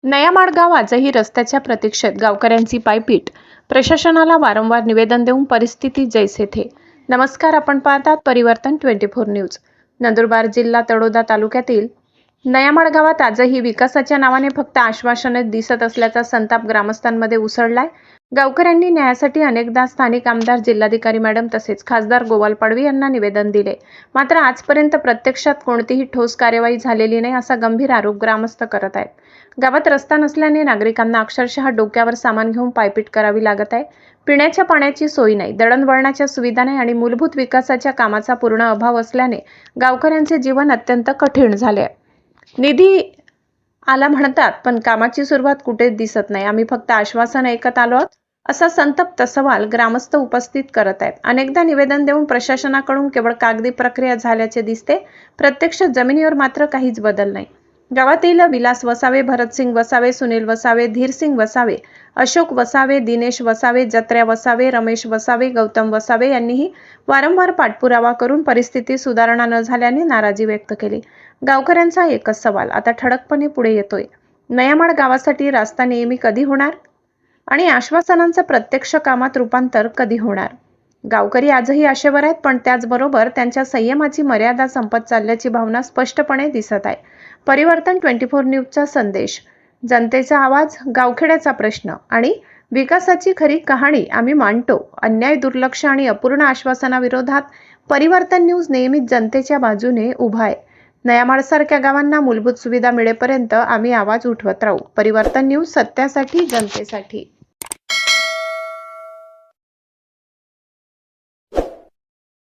नया माडगाव आजही रस्त्याच्या प्रतीक्षेत, गावकऱ्यांची पायपीट, प्रशासनाला वारंवार निवेदन देऊन परिस्थिती जैसे थे। नमस्कार, आपण पाहतात परिवर्तन 24 न्यूज। नंदुरबार जिल्हा तळोदा तालुक्यातील नया माडगावात आजही विकासाच्या नावाने फक्त आश्वासने दिसत असल्याचा संताप ग्रामस्थांमध्ये उसळलाय। गावकऱ्यांनी न्यायासाठी अनेकदा स्थानिक आमदार, जिल्हाधिकारी मॅडम तसेच खासदार गोवाल पाडवी यांना निवेदन दिले, मात्र आजपर्यंत प्रत्यक्षात कोणतीही ठोस कार्यवाही झालेली नाही असा गंभीर आरोप ग्रामस्थ करत आहेत। गावात रस्ता नसल्याने नागरिकांना अक्षरशः डोक्यावर सामान घेऊन पायपीट करावी लागत आहे। पिण्याच्या पाण्याची सोय नाही, दळणवळणाच्या सुविधा नाही आणि मूलभूत विकासाच्या कामाचा पूर्ण अभाव असल्याने गावकऱ्यांचे जीवन अत्यंत कठीण झाले आहे। निधी आला म्हणतात, पण कामाची सुरुवात कुठेच दिसत नाही। आम्ही फक्त आश्वासन ऐकत आलो आहोत असा संतप्त सवाल ग्रामस्थ उपस्थित करत आहेत। अनेकदा निवेदन देऊन प्रशासनाकडून केवळ कागदी प्रक्रिया झाल्याचे दिसते, प्रत्यक्ष जमिनीवर मात्र काहीच बदल नाही। गावातील विलास वसावे, भरतसिंग वसावे, सुनील वसावे, धीरसिंग वसावे, अशोक वसावे, दिनेश वसावे, जत्र्या वसावे, रमेश वसावे, गौतम वसावे यांनीही वारंवार पाठपुरावा करून परिस्थिती सुधारणा न झाल्याने नाराजी व्यक्त केली। गावकऱ्यांचा एकच सवाल आता ठळकपणे पुढे येतोय, नयामाड गावासाठी रस्ता नेहमी कधी होणार आणि आश्वासनांचं प्रत्यक्ष कामात रूपांतर कधी होणार? गावकरी आजही आशेवर आहेत, पण त्याचबरोबर त्यांच्या संयमाची मर्यादा संपत चालल्याची भावना स्पष्टपणे दिसत आहे। परिवर्तन 24 न्यूजचा संदेश, जनतेचा आवाज, गावखेड्याचा प्रश्न आणि विकासाची खरी कहाणी आम्ही मांडतो। अन्याय, दुर्लक्ष आणि अपूर्ण आश्वासनाविरोधात परिवर्तन न्यूज नेहमीच जनतेच्या बाजूने उभा आहे। नयामाडसारख्या गावांना मूलभूत सुविधा मिळेपर्यंत आम्ही आवाज उठवत राहू। परिवर्तन न्यूज, सत्यासाठी, जनतेसाठी।